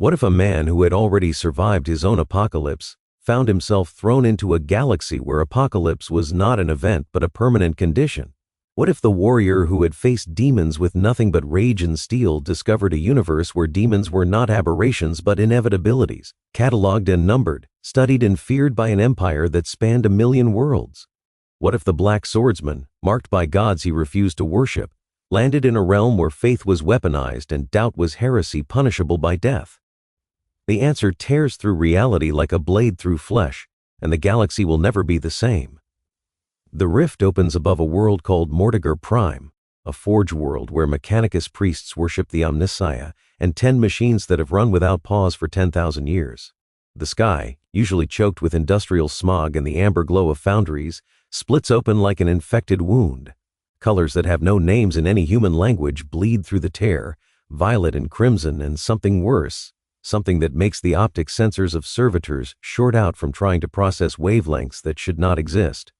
What if a man who had already survived his own apocalypse found himself thrown into a galaxy where apocalypse was not an event but a permanent condition? What if the warrior who had faced demons with nothing but rage and steel discovered a universe where demons were not aberrations but inevitabilities, catalogued and numbered, studied and feared by an empire that spanned 1,000,000 worlds? What if the Black Swordsman, marked by gods he refused to worship, landed in a realm where faith was weaponized and doubt was heresy punishable by death? The answer tears through reality like a blade through flesh, and the galaxy will never be the same. The rift opens above a world called Mortigar Prime, a forge world where Mechanicus priests worship the Omnissiah and 10 machines that have run without pause for 10,000 years. The sky, usually choked with industrial smog and the amber glow of foundries, splits open like an infected wound. Colors that have no names in any human language bleed through the tear, violet and crimson and something worse, something that makes the optic sensors of servitors short out from trying to process wavelengths that should not exist.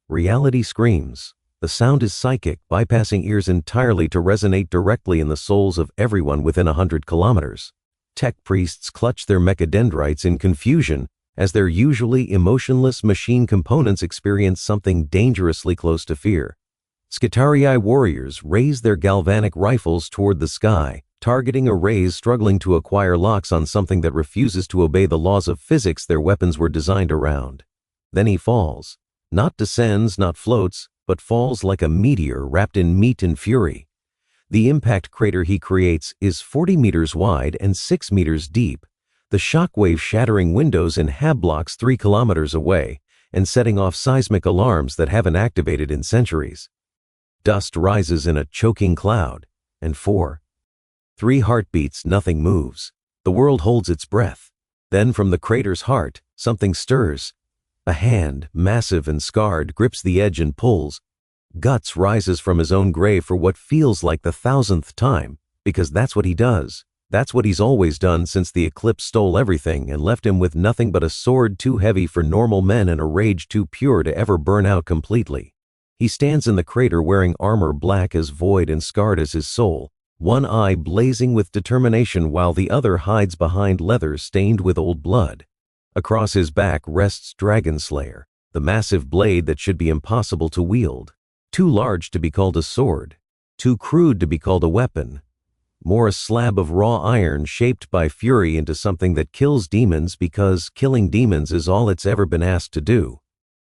Reality screams. The sound is psychic, bypassing ears entirely to resonate directly in the souls of everyone within 100 kilometers. Tech priests clutch their mechadendrites in confusion as their usually emotionless machine components experience something dangerously close to fear. Skitarii warriors raise their galvanic rifles toward the sky, targeting arrays struggling to acquire locks on something that refuses to obey the laws of physics their weapons were designed around. Then he falls. Not descends, not floats, but falls like a meteor wrapped in meat and fury. The impact crater he creates is 40 meters wide and 6 meters deep, the shockwave shattering windows in hab blocks 3 kilometers away and setting off seismic alarms that haven't activated in centuries. Dust rises in a choking cloud, and 4, 3 heartbeats, nothing moves. The world holds its breath. Then from the crater's heart, something stirs. A hand, massive and scarred, grips the edge and pulls. Guts rises from his own grave for what feels like the 1,000th time, because that's what he does. That's what he's always done since the eclipse stole everything and left him with nothing but a sword too heavy for normal men and a rage too pure to ever burn out completely. He stands in the crater wearing armor black as void and scarred as his soul, one eye blazing with determination while the other hides behind leather stained with old blood. Across his back rests Dragonslayer, the massive blade that should be impossible to wield. Too large to be called a sword, too crude to be called a weapon. More a slab of raw iron shaped by fury into something that kills demons because killing demons is all it's ever been asked to do.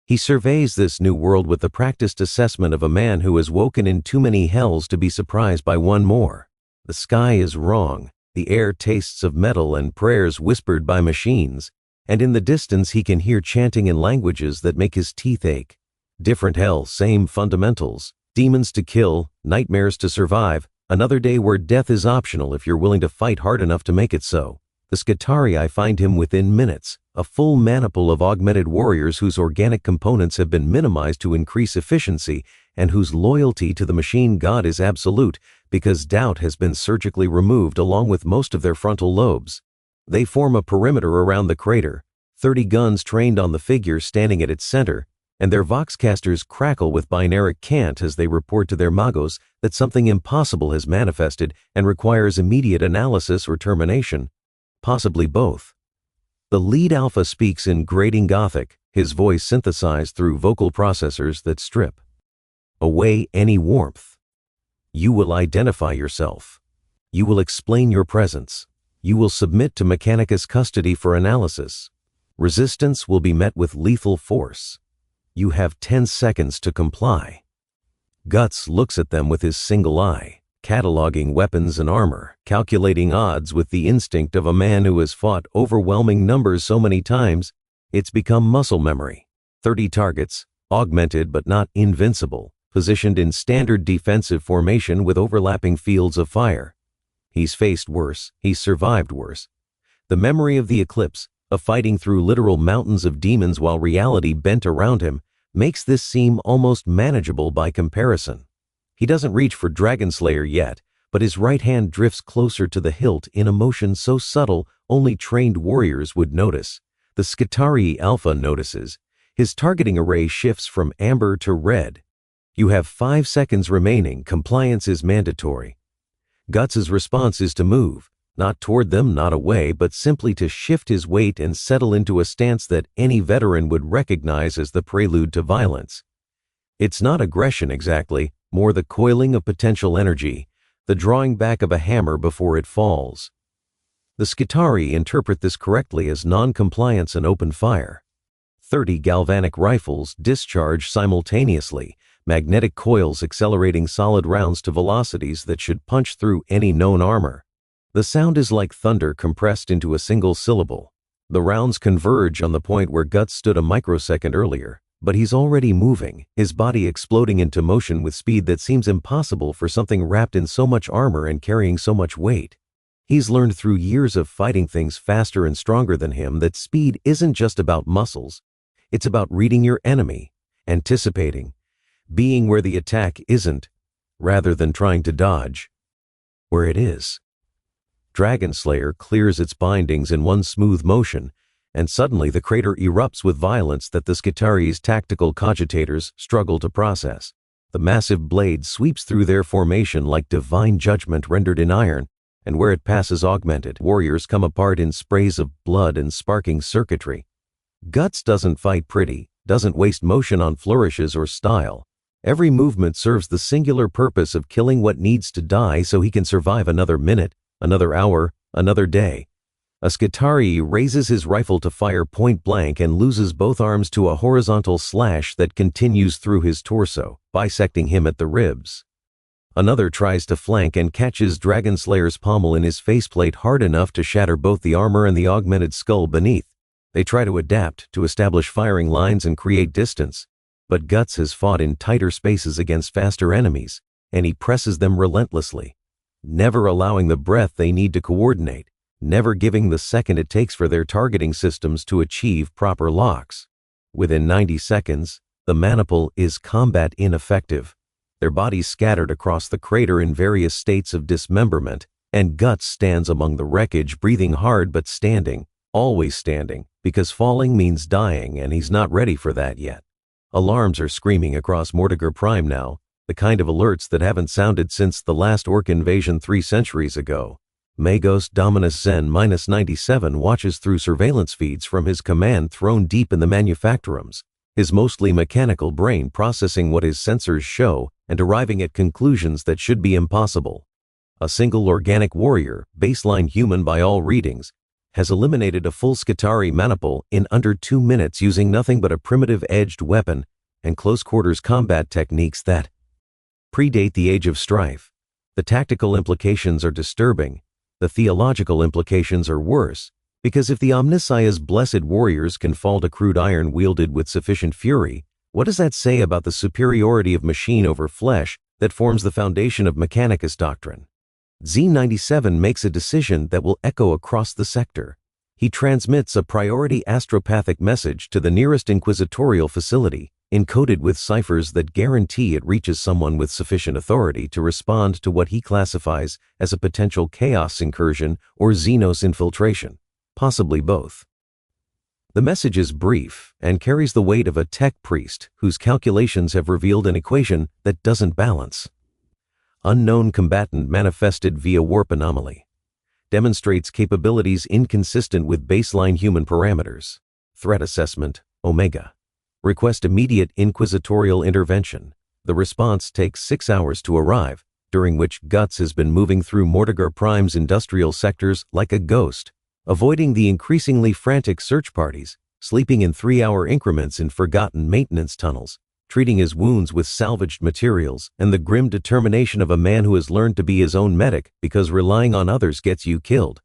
He surveys this new world with the practiced assessment of a man who has woken in too many hells to be surprised by one more. The sky is wrong, the air tastes of metal and prayers whispered by machines, and in the distance he can hear chanting in languages that make his teeth ache. Different hell, same fundamentals. Demons to kill, nightmares to survive, another day where death is optional if you're willing to fight hard enough to make it so. The Skitarii find him within minutes, a full maniple of augmented warriors whose organic components have been minimized to increase efficiency and whose loyalty to the machine god is absolute because doubt has been surgically removed along with most of their frontal lobes. They form a perimeter around the crater, 30 guns trained on the figure standing at its center, and their voxcasters crackle with binaric cant as they report to their magos that something impossible has manifested and requires immediate analysis or termination, possibly both. The lead alpha speaks in grating Gothic, his voice synthesized through vocal processors that strip away any warmth. You will identify yourself. You will explain your presence. You will submit to Mechanicus custody for analysis. Resistance will be met with lethal force. You have 10 seconds to comply. Guts looks at them with his single eye, cataloging weapons and armor, calculating odds with the instinct of a man who has fought overwhelming numbers so many times, it's become muscle memory. 30 targets, augmented but not invincible, positioned in standard defensive formation with overlapping fields of fire. He's faced worse, he's survived worse. The memory of the eclipse, of fighting through literal mountains of demons while reality bent around him, makes this seem almost manageable by comparison. He doesn't reach for Dragonslayer yet, but his right hand drifts closer to the hilt in a motion so subtle only trained warriors would notice. The Skitarii Alpha notices. His targeting array shifts from amber to red. You have 5 seconds remaining. Compliance is mandatory. Guts' response is to move, Not toward them, not away, but simply to shift his weight and settle into a stance that any veteran would recognize as the prelude to violence. It's not aggression exactly, more the coiling of potential energy, the drawing back of a hammer before it falls. The Skitarii interpret this correctly as non-compliance and open fire. 30 galvanic rifles discharge simultaneously, magnetic coils accelerating solid rounds to velocities that should punch through any known armor. The sound is like thunder compressed into a single syllable. The rounds converge on the point where Guts stood a microsecond earlier, but he's already moving, his body exploding into motion with speed that seems impossible for something wrapped in so much armor and carrying so much weight. He's learned through years of fighting things faster and stronger than him that speed isn't just about muscles. It's about reading your enemy, anticipating, being where the attack isn't, rather than trying to dodge where it is. Dragonslayer clears its bindings in one smooth motion, and suddenly the crater erupts with violence that the Skitarii's tactical cogitators struggle to process. The massive blade sweeps through their formation like divine judgment rendered in iron, and where it passes augmented, warriors come apart in sprays of blood and sparking circuitry. Guts doesn't fight pretty, doesn't waste motion on flourishes or style. Every movement serves the singular purpose of killing what needs to die so he can survive another minute, another hour, another day. A Skitarii raises his rifle to fire point blank and loses both arms to a horizontal slash that continues through his torso, bisecting him at the ribs. Another tries to flank and catches Dragonslayer's pommel in his faceplate hard enough to shatter both the armor and the augmented skull beneath. They try to adapt, to establish firing lines and create distance, but Guts has fought in tighter spaces against faster enemies, and he presses them relentlessly, never allowing the breath they need to coordinate, never giving the second it takes for their targeting systems to achieve proper locks. Within 90 seconds, the maniple is combat ineffective. Their bodies scattered across the crater in various states of dismemberment, and Guts stands among the wreckage, breathing hard but standing, always standing, because falling means dying, and he's not ready for that yet. Alarms are screaming across Mortigar Prime now, the kind of alerts that haven't sounded since the last Orc invasion 3 centuries ago. Magos Dominus Zen-97 watches through surveillance feeds from his command throne deep in the manufactorums, his mostly mechanical brain processing what his sensors show and arriving at conclusions that should be impossible. A single organic warrior, baseline human by all readings, has eliminated a full Skitarii maniple in under 2 minutes using nothing but a primitive edged weapon and close-quarters combat techniques that predate the Age of Strife. The tactical implications are disturbing. The theological implications are worse, because if the Omnissiah's blessed warriors can fall to crude iron wielded with sufficient fury, what does that say about the superiority of machine over flesh that forms the foundation of Mechanicus doctrine? Z97 makes a decision that will echo across the sector. He transmits a priority astropathic message to the nearest inquisitorial facility, encoded with ciphers that guarantee it reaches someone with sufficient authority to respond to what he classifies as a potential chaos incursion or Xenos infiltration, possibly both. The message is brief and carries the weight of a tech priest whose calculations have revealed an equation that doesn't balance. Unknown combatant manifested via warp anomaly. Demonstrates capabilities inconsistent with baseline human parameters. Threat assessment, Omega. Request immediate inquisitorial intervention. The response takes 6 hours to arrive, during which Guts has been moving through Mortigar Prime's industrial sectors like a ghost, avoiding the increasingly frantic search parties, sleeping in 3-hour increments in forgotten maintenance tunnels, treating his wounds with salvaged materials, and the grim determination of a man who has learned to be his own medic because relying on others gets you killed.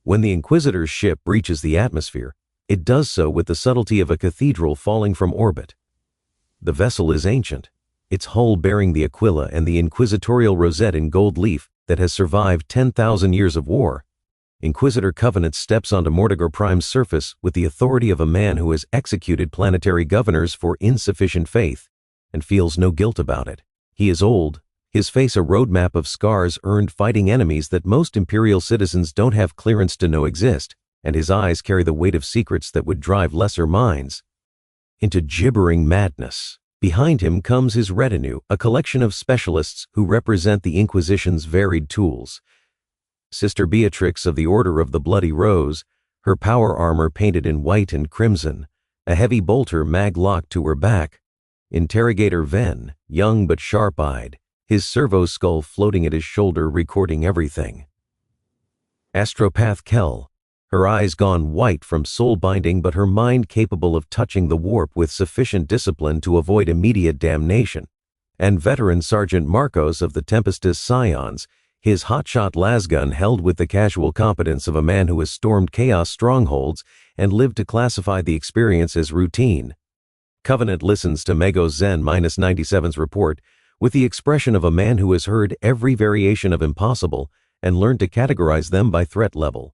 When the Inquisitor's ship breaches the atmosphere, it does so with the subtlety of a cathedral falling from orbit. The vessel is ancient, its hull bearing the Aquila and the inquisitorial rosette in gold leaf that has survived 10,000 years of war. Inquisitor Covenant steps onto Mortigar Prime's surface with the authority of a man who has executed planetary governors for insufficient faith and feels no guilt about it. He is old, his face a roadmap of scars earned fighting enemies that most Imperial citizens don't have clearance to know exist, and his eyes carry the weight of secrets that would drive lesser minds into gibbering madness. Behind him comes his retinue, a collection of specialists who represent the Inquisition's varied tools. Sister Beatrix of the Order of the Bloody Rose, her power armor painted in white and crimson, a heavy bolter mag-locked to her back. Interrogator Ven, young but sharp-eyed, his servo skull floating at his shoulder recording everything. Astropath Kel, her eyes gone white from soul-binding but her mind capable of touching the warp with sufficient discipline to avoid immediate damnation. And veteran Sergeant Marcos of the Tempestus Scions, his hotshot lasgun held with the casual competence of a man who has stormed chaos strongholds and lived to classify the experience as routine. Covenant listens to Mego Zen-97's report with the expression of a man who has heard every variation of impossible and learned to categorize them by threat level.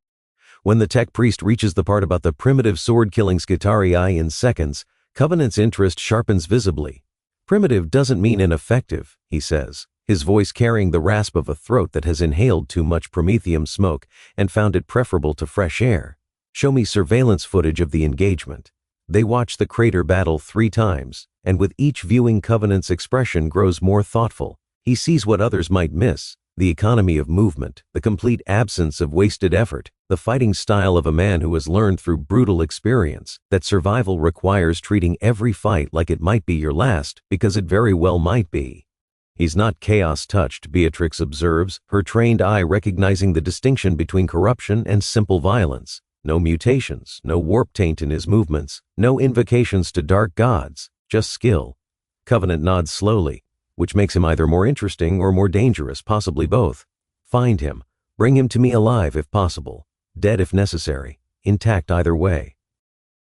When the tech priest reaches the part about the primitive sword-killing Skitarii in seconds, Covenant's interest sharpens visibly. Primitive doesn't mean ineffective, he says, his voice carrying the rasp of a throat that has inhaled too much promethium smoke and found it preferable to fresh air. Show me surveillance footage of the engagement. They watch the crater battle 3 times, and with each viewing Covenant's expression grows more thoughtful. He sees what others might miss, the economy of movement, the complete absence of wasted effort, the fighting style of a man who has learned through brutal experience that survival requires treating every fight like it might be your last because it very well might be. He's not chaos-touched, Beatrix observes, her trained eye recognizing the distinction between corruption and simple violence. No mutations, no warp taint in his movements, no invocations to dark gods, just skill. Covenant nods slowly, which makes him either more interesting or more dangerous, possibly both. Find him. Bring him to me alive if possible, dead if necessary, intact either way.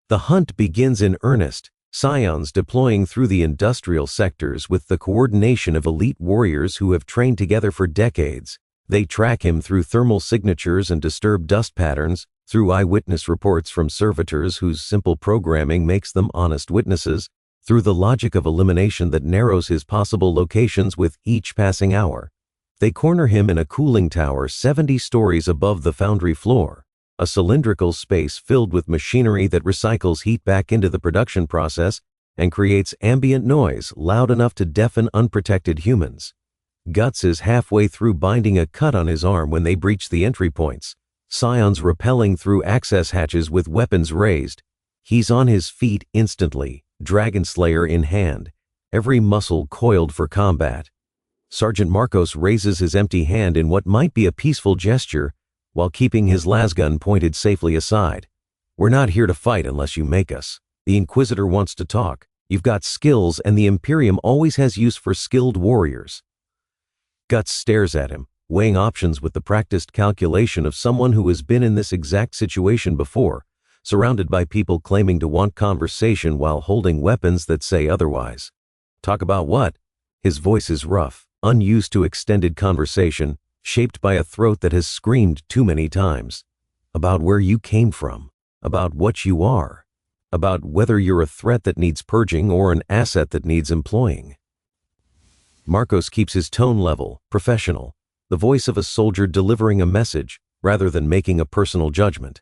The hunt begins in earnest, Scions deploying through the industrial sectors with the coordination of elite warriors who have trained together for decades. They track him through thermal signatures and disturbed dust patterns, through eyewitness reports from servitors whose simple programming makes them honest witnesses, through the logic of elimination that narrows his possible locations with each passing hour. They corner him in a cooling tower 70 stories above the foundry floor, a cylindrical space filled with machinery that recycles heat back into the production process and creates ambient noise loud enough to deafen unprotected humans. Guts is halfway through binding a cut on his arm when they breach the entry points, Scions rappelling through access hatches with weapons raised. He's on his feet instantly, Dragonslayer in hand, every muscle coiled for combat. Sergeant Marcos raises his empty hand in what might be a peaceful gesture, while keeping his lasgun pointed safely aside. We're not here to fight unless you make us. The Inquisitor wants to talk. You've got skills, and the Imperium always has use for skilled warriors. Guts stares at him, weighing options with the practiced calculation of someone who has been in this exact situation before, surrounded by people claiming to want conversation while holding weapons that say otherwise. Talk about what? His voice is rough, unused to extended conversation, shaped by a throat that has screamed too many times. About where you came from, about what you are, about whether you're a threat that needs purging or an asset that needs employing. Marcos keeps his tone level, professional, the voice of a soldier delivering a message rather than making a personal judgment.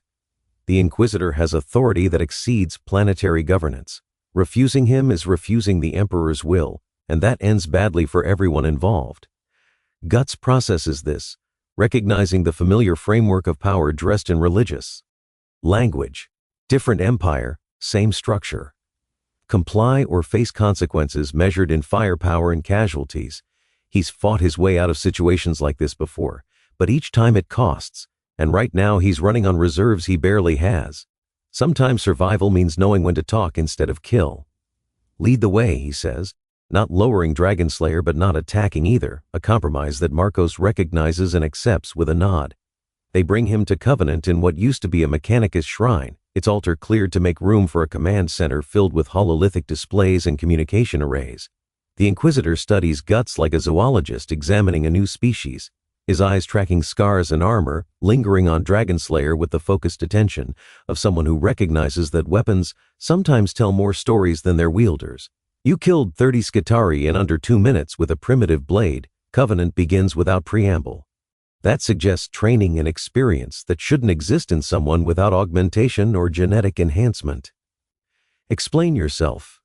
The Inquisitor has authority that exceeds planetary governance. Refusing him is refusing the Emperor's will, and that ends badly for everyone involved. Guts processes this, recognizing the familiar framework of power dressed in religious language. Different empire, same structure. Comply or face consequences measured in firepower and casualties. He's fought his way out of situations like this before, but each time it costs, and right now he's running on reserves he barely has. Sometimes survival means knowing when to talk instead of kill. Lead the way, he says, not lowering Dragonslayer but not attacking either, a compromise that Marcos recognizes and accepts with a nod. They bring him to Covenant in what used to be a Mechanicus shrine, its altar cleared to make room for a command center filled with hololithic displays and communication arrays. The Inquisitor studies Guts like a zoologist examining a new species, his eyes tracking scars and armor, lingering on Dragonslayer with the focused attention of someone who recognizes that weapons sometimes tell more stories than their wielders. You killed 30 Skitarii in under 2 minutes with a primitive blade. Covenant begins without preamble. That suggests training and experience that shouldn't exist in someone without augmentation or genetic enhancement. Explain yourself.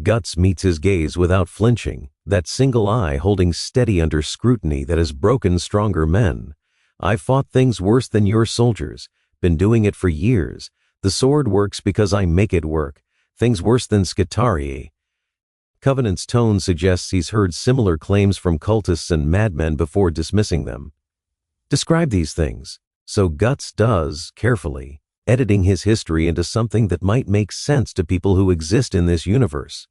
Guts meets his gaze without flinching, that single eye holding steady under scrutiny that has broken stronger men. I've fought things worse than your soldiers. Been doing it for years. The sword works because I make it work. Things worse than Skitarii. Covenant's tone suggests he's heard similar claims from cultists and madmen before dismissing them. Describe these things. So Guts does, carefully, editing his history into something that might make sense to people who exist in this universe.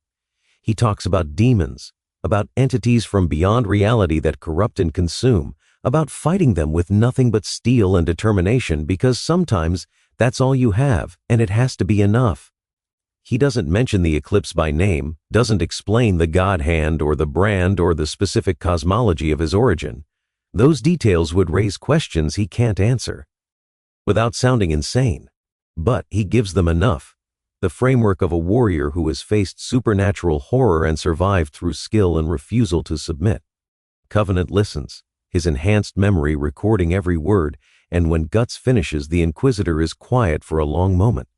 He talks about demons, about entities from beyond reality that corrupt and consume, about fighting them with nothing but steel and determination because sometimes that's all you have and it has to be enough. He doesn't mention the eclipse by name, doesn't explain the god hand or the brand or the specific cosmology of his origin. Those details would raise questions he can't answer, without sounding insane. But he gives them enough. The framework of a warrior who has faced supernatural horror and survived through skill and refusal to submit. Covenant listens, his enhanced memory recording every word, and when Guts finishes, the Inquisitor is quiet for a long moment.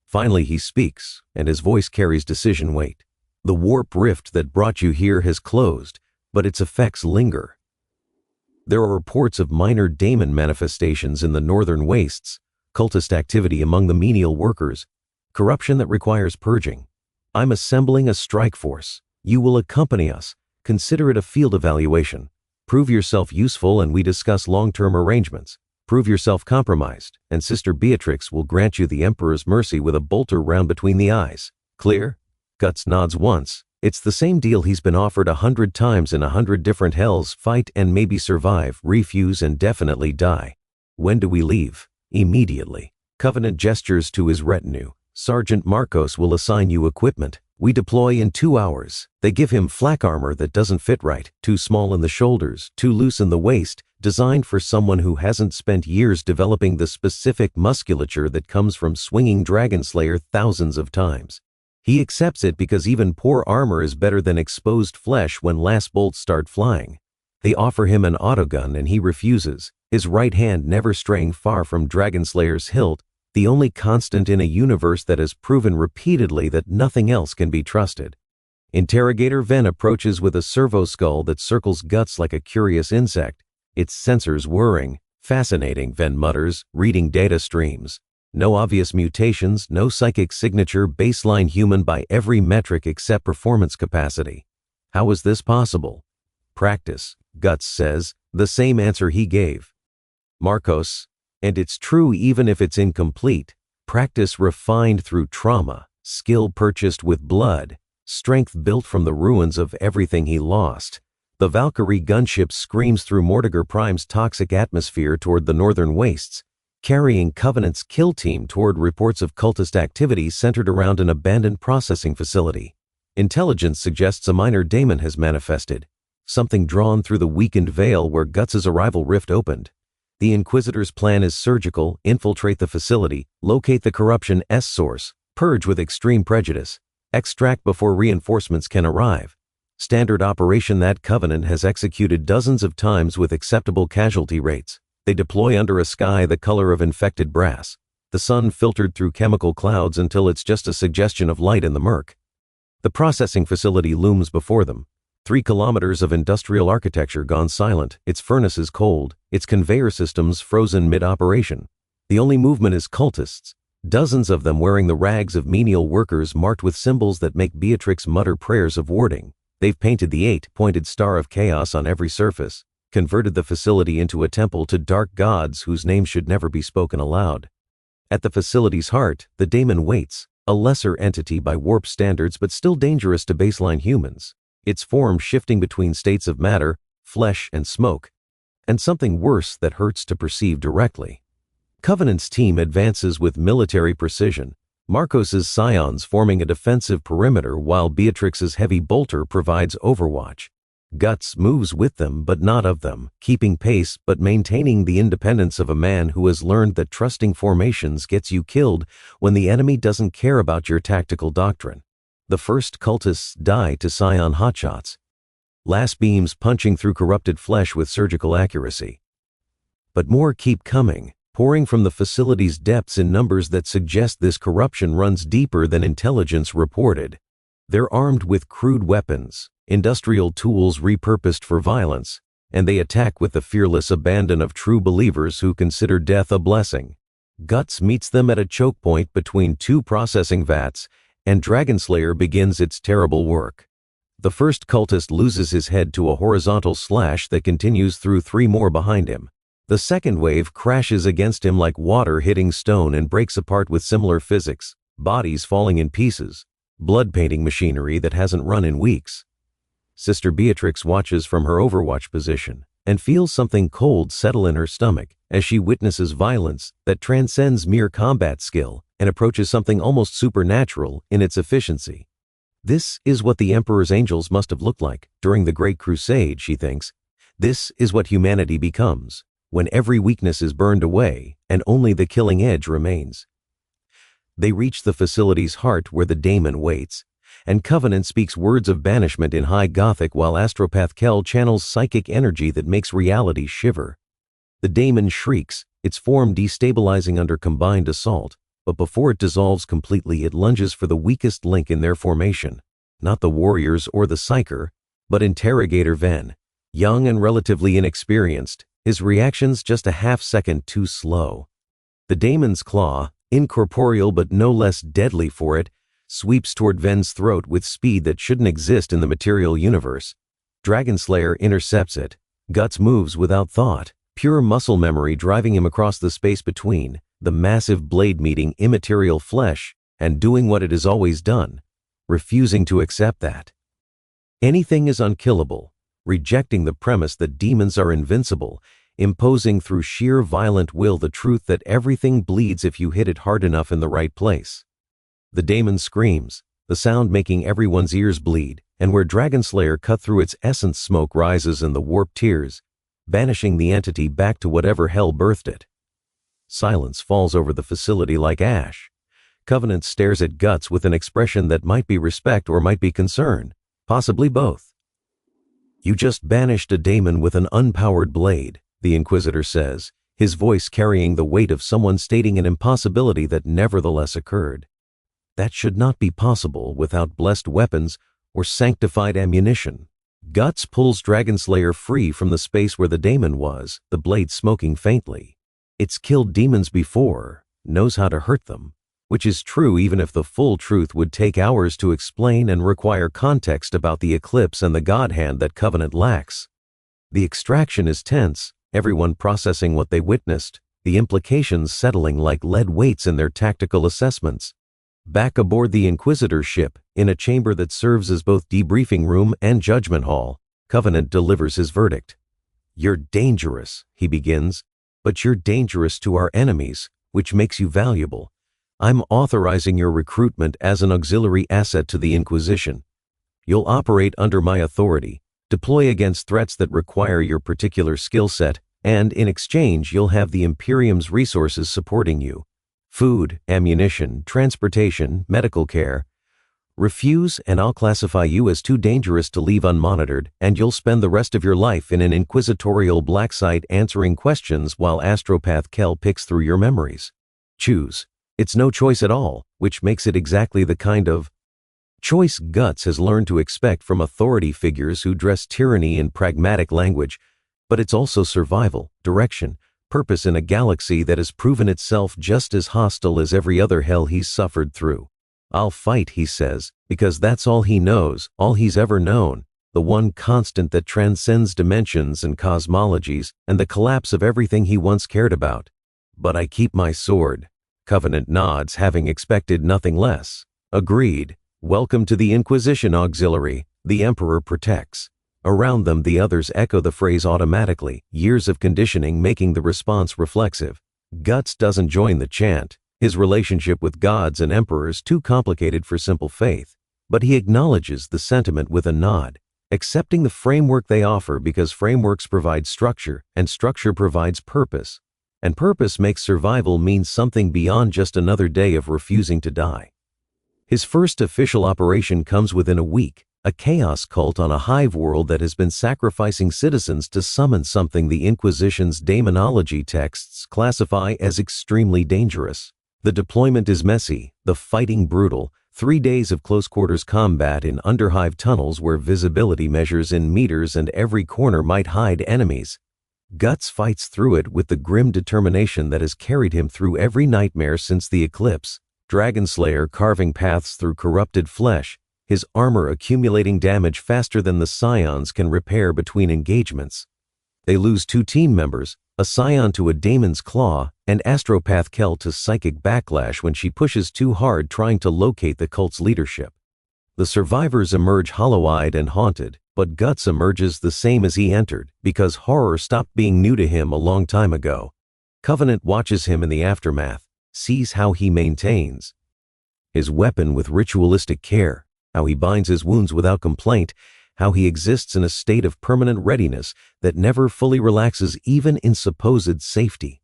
Finally he speaks, and his voice carries decision weight. The warp rift that brought you here has closed, but its effects linger. There are reports of minor daemon manifestations in the northern wastes, cultist activity among the menial workers, corruption that requires purging. I'm assembling a strike force. You will accompany us. Consider it a field evaluation. Prove yourself useful and we discuss long-term arrangements. Prove yourself compromised, and Sister Beatrix will grant you the Emperor's mercy with a bolter round between the eyes. Clear? Guts nods once. It's the same deal he's been offered 100 times in 100 different hells: fight and maybe survive, refuse and definitely die. When do we leave? Immediately. Covenant gestures to his retinue. Sergeant Marcos will assign you equipment. We deploy in 2 hours. They give him flak armor that doesn't fit right, too small in the shoulders, too loose in the waist, designed for someone who hasn't spent years developing the specific musculature that comes from swinging Dragonslayer thousands of times. He accepts it because even poor armor is better than exposed flesh when last bolts start flying. They offer him an autogun and he refuses, his right hand never straying far from Dragonslayer's hilt, the only constant in a universe that has proven repeatedly that nothing else can be trusted. Interrogator Ven approaches with a servo skull that circles Guts like a curious insect, its sensors whirring. Fascinating, Ven mutters, reading data streams. No obvious mutations, no psychic signature, baseline human by every metric except performance capacity. How is this possible? Practice, Guts says, the same answer he gave. Marcos, and it's true even if it's incomplete. Practice refined through trauma, skill purchased with blood, strength built from the ruins of everything he lost. The Valkyrie gunship screams through Mortigar Prime's toxic atmosphere toward the northern wastes, carrying Covenant's kill team toward reports of cultist activity centered around an abandoned processing facility. Intelligence suggests a minor daemon has manifested, something drawn through the weakened veil where Guts' arrival rift opened. The Inquisitor's plan is surgical: infiltrate the facility, locate the corruption source, purge with extreme prejudice, extract before reinforcements can arrive. Standard operation that Covenant has executed dozens of times with acceptable casualty rates. They deploy under a sky the color of infected brass, the sun filtered through chemical clouds until it's just a suggestion of light in the murk. The processing facility looms before them. 3 kilometers of industrial architecture gone silent, its furnaces cold, its conveyor systems frozen mid-operation. The only movement is cultists, dozens of them wearing the rags of menial workers marked with symbols that make Beatrix mutter prayers of warding. They've painted the 8-pointed star of chaos on every surface, converted the facility into a temple to dark gods whose names should never be spoken aloud. At the facility's heart, the daemon waits, a lesser entity by warp standards but still dangerous to baseline humans. Its form shifting between states of matter, flesh and smoke, and something worse that hurts to perceive directly. Covenant's team advances with military precision, Marcos's scions forming a defensive perimeter while Beatrix's heavy bolter provides overwatch. Guts moves with them but not of them, keeping pace but maintaining the independence of a man who has learned that trusting formations gets you killed when the enemy doesn't care about your tactical doctrine. The first cultists die to scion hotshots, last beams punching through corrupted flesh with surgical accuracy. But more keep coming, pouring from the facility's depths in numbers that suggest this corruption runs deeper than intelligence reported. They're armed with crude weapons, industrial tools repurposed for violence, and they attack with the fearless abandon of true believers who consider death a blessing. Guts meets them at a choke point between two processing vats, and Dragonslayer begins its terrible work. The first cultist loses his head to a horizontal slash that continues through 3 more behind him. The second wave crashes against him like water hitting stone and breaks apart with similar physics, bodies falling in pieces, blood painting machinery that hasn't run in weeks. Sister Beatrix watches from her overwatch position and feels something cold settle in her stomach as she witnesses violence that transcends mere combat skill and approaches something almost supernatural in its efficiency. This is what the Emperor's angels must have looked like during the Great Crusade, she thinks. This is what humanity becomes, when every weakness is burned away and only the killing edge remains. They reach the facility's heart where the daemon waits, and Covenant speaks words of banishment in High Gothic while Astropath Kel channels psychic energy that makes reality shiver. The daemon shrieks, its form destabilizing under combined assault, but before it dissolves completely it lunges for the weakest link in their formation, not the warriors or the psyker, but Interrogator Ven. Young and relatively inexperienced, his reactions just a half-second too slow. The daemon's claw, incorporeal but no less deadly for it, sweeps toward Ven's throat with speed that shouldn't exist in the material universe. Dragonslayer intercepts it. Guts moves without thought, pure muscle memory driving him across the space between, the massive blade meeting immaterial flesh and doing what it has always done, refusing to accept that. Anything is unkillable, rejecting the premise that demons are invincible, imposing through sheer violent will the truth that everything bleeds if you hit it hard enough in the right place. The daemon screams, the sound making everyone's ears bleed, and where Dragonslayer cut through its essence smoke rises in the warped tears, banishing the entity back to whatever hell birthed it. Silence falls over the facility like ash. Covenant stares at Guts with an expression that might be respect or might be concern, possibly both. "You just banished a daemon with an unpowered blade," the Inquisitor says, his voice carrying the weight of someone stating an impossibility that nevertheless occurred. That should not be possible without blessed weapons or sanctified ammunition. Guts pulls Dragonslayer free from the space where the daemon was, the blade smoking faintly. It's killed demons before, knows how to hurt them, which is true even if the full truth would take hours to explain and require context about the eclipse and the god hand that Covenant lacks. The extraction is tense, everyone processing what they witnessed, the implications settling like lead weights in their tactical assessments. Back aboard the Inquisitor ship, in a chamber that serves as both debriefing room and judgment hall, Covenant delivers his verdict. "You're dangerous," he begins, "but you're dangerous to our enemies, which makes you valuable. I'm authorizing your recruitment as an auxiliary asset to the Inquisition. You'll operate under my authority, deploy against threats that require your particular skill set, and in exchange you'll have the Imperium's resources supporting you. Food, ammunition, transportation, medical care. Refuse and I'll classify you as too dangerous to leave unmonitored, and you'll spend the rest of your life in an inquisitorial black site answering questions while Astropath Kel picks through your memories. Choose. It's no choice at all, which makes it exactly the kind of choice Guts has learned to expect from authority figures who dress tyranny in pragmatic language, but it's also survival, direction, purpose in a galaxy that has proven itself just as hostile as every other hell he's suffered through. "I'll fight," he says, because that's all he knows, all he's ever known, the one constant that transcends dimensions and cosmologies and the collapse of everything he once cared about. "But I keep my sword." Covenant nods, having expected nothing less. "Agreed. Welcome to the Inquisition Auxiliary. The Emperor protects." Around them the others echo the phrase automatically, years of conditioning making the response reflexive. Guts doesn't join the chant, his relationship with gods and emperors too complicated for simple faith, but he acknowledges the sentiment with a nod, accepting the framework they offer because frameworks provide structure and structure provides purpose, and purpose makes survival mean something beyond just another day of refusing to die. His first official operation comes within a week. A chaos cult on a hive world that has been sacrificing citizens to summon something the Inquisition's demonology texts classify as extremely dangerous. The deployment is messy, the fighting brutal, 3 days of close-quarters combat in underhive tunnels where visibility measures in meters and every corner might hide enemies. Guts fights through it with the grim determination that has carried him through every nightmare since the eclipse. Dragonslayer carving paths through corrupted flesh, his armor accumulating damage faster than the scions can repair between engagements. They lose 2 team members, a scion to a Daemon's claw, and Astropath Kel to psychic backlash when she pushes too hard trying to locate the cult's leadership. The survivors emerge hollow-eyed and haunted, but Guts emerges the same as he entered, because horror stopped being new to him a long time ago. Covenant watches him in the aftermath, sees how he maintains his weapon with ritualistic care, how he binds his wounds without complaint, how he exists in a state of permanent readiness that never fully relaxes even in supposed safety.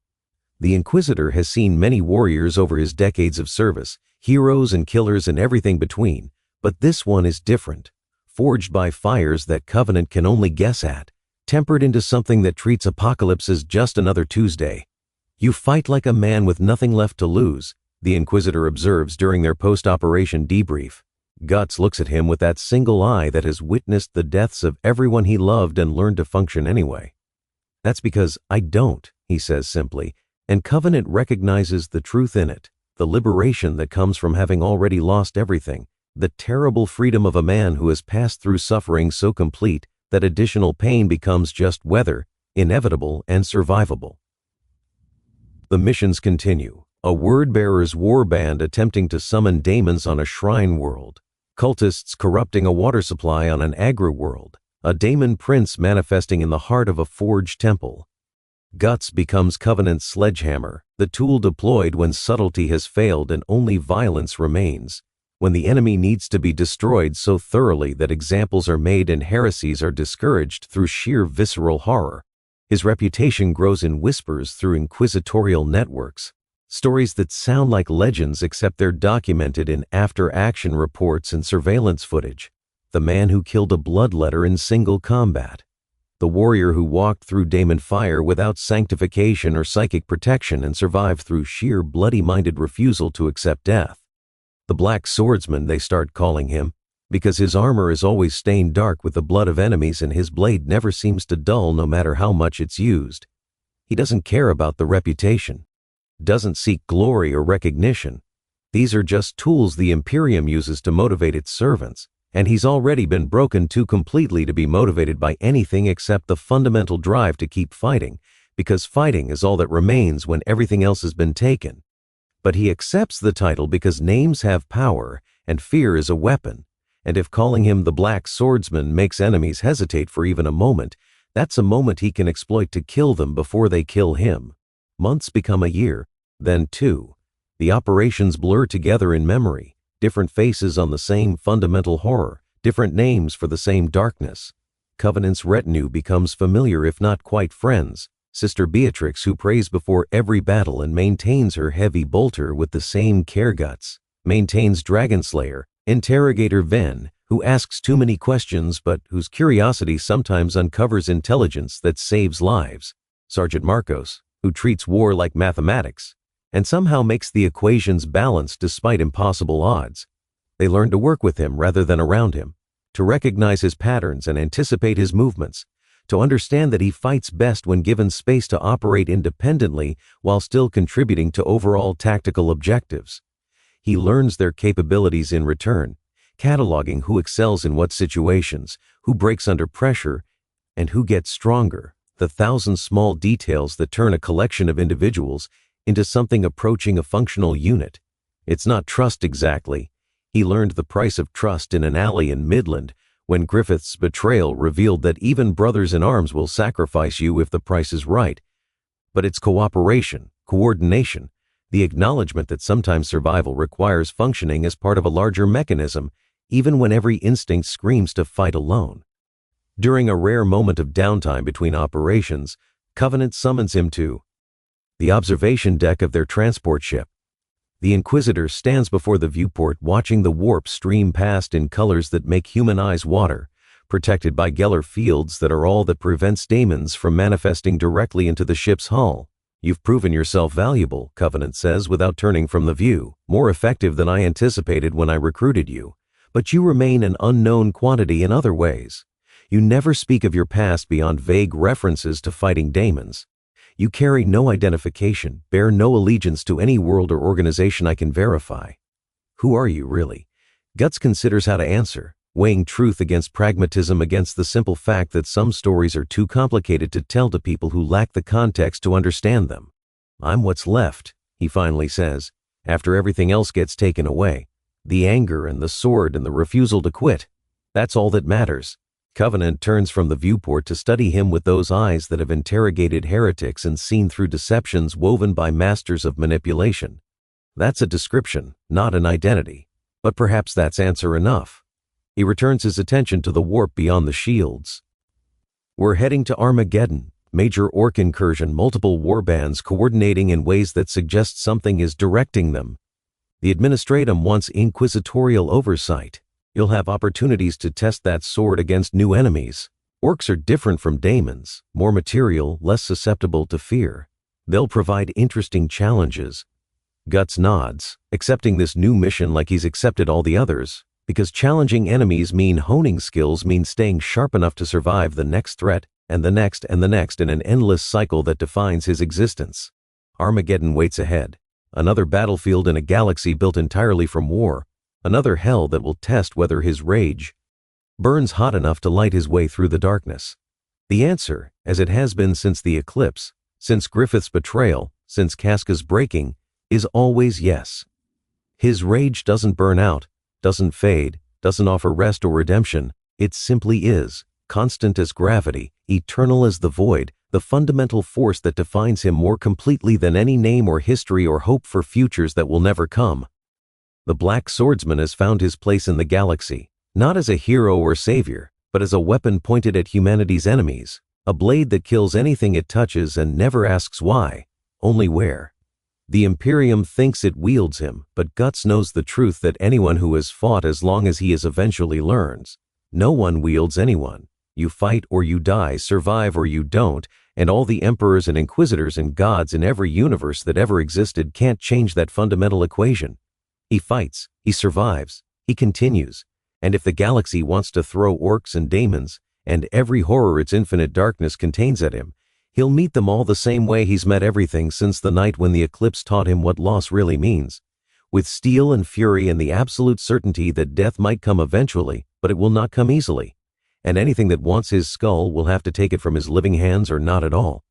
The Inquisitor has seen many warriors over his decades of service, heroes and killers and everything between, but this one is different, forged by fires that Covenant can only guess at, tempered into something that treats Apocalypse as just another Tuesday. "You fight like a man with nothing left to lose," the Inquisitor observes during their post-operation debrief. Guts looks at him with that single eye that has witnessed the deaths of everyone he loved and learned to function anyway. "That's because I don't," he says simply, and Covenant recognizes the truth in it, the liberation that comes from having already lost everything, the terrible freedom of a man who has passed through suffering so complete that additional pain becomes just weather, inevitable and survivable. The missions continue. A word-bearer's warband attempting to summon Daemons on a shrine world. Cultists corrupting a water supply on an agri-world. A Daemon prince manifesting in the heart of a forged temple. Guts becomes Covenant's sledgehammer, the tool deployed when subtlety has failed and only violence remains. When the enemy needs to be destroyed so thoroughly that examples are made and heresies are discouraged through sheer visceral horror. His reputation grows in whispers through inquisitorial networks. Stories that sound like legends except they're documented in after-action reports and surveillance footage. The man who killed a bloodletter in single combat. The warrior who walked through Daemon fire without sanctification or psychic protection and survived through sheer bloody-minded refusal to accept death. The Black Swordsman, they start calling him, because his armor is always stained dark with the blood of enemies and his blade never seems to dull no matter how much it's used. He doesn't care about the reputation. Doesn't seek glory or recognition. These are just tools the Imperium uses to motivate its servants, and he's already been broken too completely to be motivated by anything except the fundamental drive to keep fighting, because fighting is all that remains when everything else has been taken. But he accepts the title because names have power and fear is a weapon, and if calling him the Black Swordsman makes enemies hesitate for even a moment, that's a moment he can exploit to kill them before they kill him. Months become a year, then 2. The operations blur together in memory, different faces on the same fundamental horror, different names for the same darkness. Covenant's retinue becomes familiar if not quite friends. Sister Beatrix, who prays before every battle and maintains her heavy bolter with the same care guts, maintains Dragonslayer, Interrogator Ven, who asks too many questions but whose curiosity sometimes uncovers intelligence that saves lives, Sergeant Marcos, who treats war like mathematics, and somehow makes the equations balance despite impossible odds. They learn to work with him rather than around him, to recognize his patterns and anticipate his movements, to understand that he fights best when given space to operate independently while still contributing to overall tactical objectives. He learns their capabilities in return, cataloging who excels in what situations, who breaks under pressure, and who gets stronger. The 1,000 small details that turn a collection of individuals into something approaching a functional unit. It's not trust exactly. He learned the price of trust in an alley in Midland when Griffith's betrayal revealed that even brothers in arms will sacrifice you if the price is right. But it's cooperation, coordination, the acknowledgement that sometimes survival requires functioning as part of a larger mechanism, even when every instinct screams to fight alone. During a rare moment of downtime between operations, Covenant summons him to the observation deck of their transport ship. The Inquisitor stands before the viewport watching the warp stream past in colors that make human eyes water, protected by Geller fields that are all that prevents Daemons from manifesting directly into the ship's hull. You've proven yourself valuable, Covenant says without turning from the view, more effective than I anticipated when I recruited you. But you remain an unknown quantity in other ways. You never speak of your past beyond vague references to fighting Daemons. You carry no identification, bear no allegiance to any world or organization I can verify. Who are you, really? Guts considers how to answer, weighing truth against pragmatism, against the simple fact that some stories are too complicated to tell to people who lack the context to understand them. I'm what's left, he finally says, after everything else gets taken away. The anger and the sword and the refusal to quit. That's all that matters. Covenant turns from the viewport to study him with those eyes that have interrogated heretics and seen through deceptions woven by masters of manipulation. That's a description, not an identity. But perhaps that's answer enough. He returns his attention to the warp beyond the shields. We're heading to Armageddon, major orc incursion, multiple warbands coordinating in ways that suggest something is directing them. The Administratum wants inquisitorial oversight. You'll have opportunities to test that sword against new enemies. Orcs are different from Daemons, more material, less susceptible to fear. They'll provide interesting challenges. Guts nods, accepting this new mission like he's accepted all the others, because challenging enemies mean honing skills, means staying sharp enough to survive the next threat, and the next, and the next, in an endless cycle that defines his existence. Armageddon waits ahead. Another battlefield in a galaxy built entirely from war. Another hell that will test whether his rage burns hot enough to light his way through the darkness. The answer, as it has been since the eclipse, since Griffith's betrayal, since Casca's breaking, is always yes. His rage doesn't burn out, doesn't fade, doesn't offer rest or redemption. It simply is, constant as gravity, eternal as the void, the fundamental force that defines him more completely than any name or history or hope for futures that will never come. The Black Swordsman has found his place in the galaxy, not as a hero or savior, but as a weapon pointed at humanity's enemies, a blade that kills anything it touches and never asks why, only where. The Imperium thinks it wields him, but Guts knows the truth that anyone who has fought, as long as he is, eventually learns. No one wields anyone. You fight or you die, survive or you don't, and all the emperors and inquisitors and gods in every universe that ever existed can't change that fundamental equation. He fights, he survives, he continues, and if the galaxy wants to throw orcs and Daemons, and every horror its infinite darkness contains at him, he'll meet them all the same way he's met everything since the night when the eclipse taught him what loss really means, with steel and fury and the absolute certainty that death might come eventually, but it will not come easily, and anything that wants his skull will have to take it from his living hands or not at all.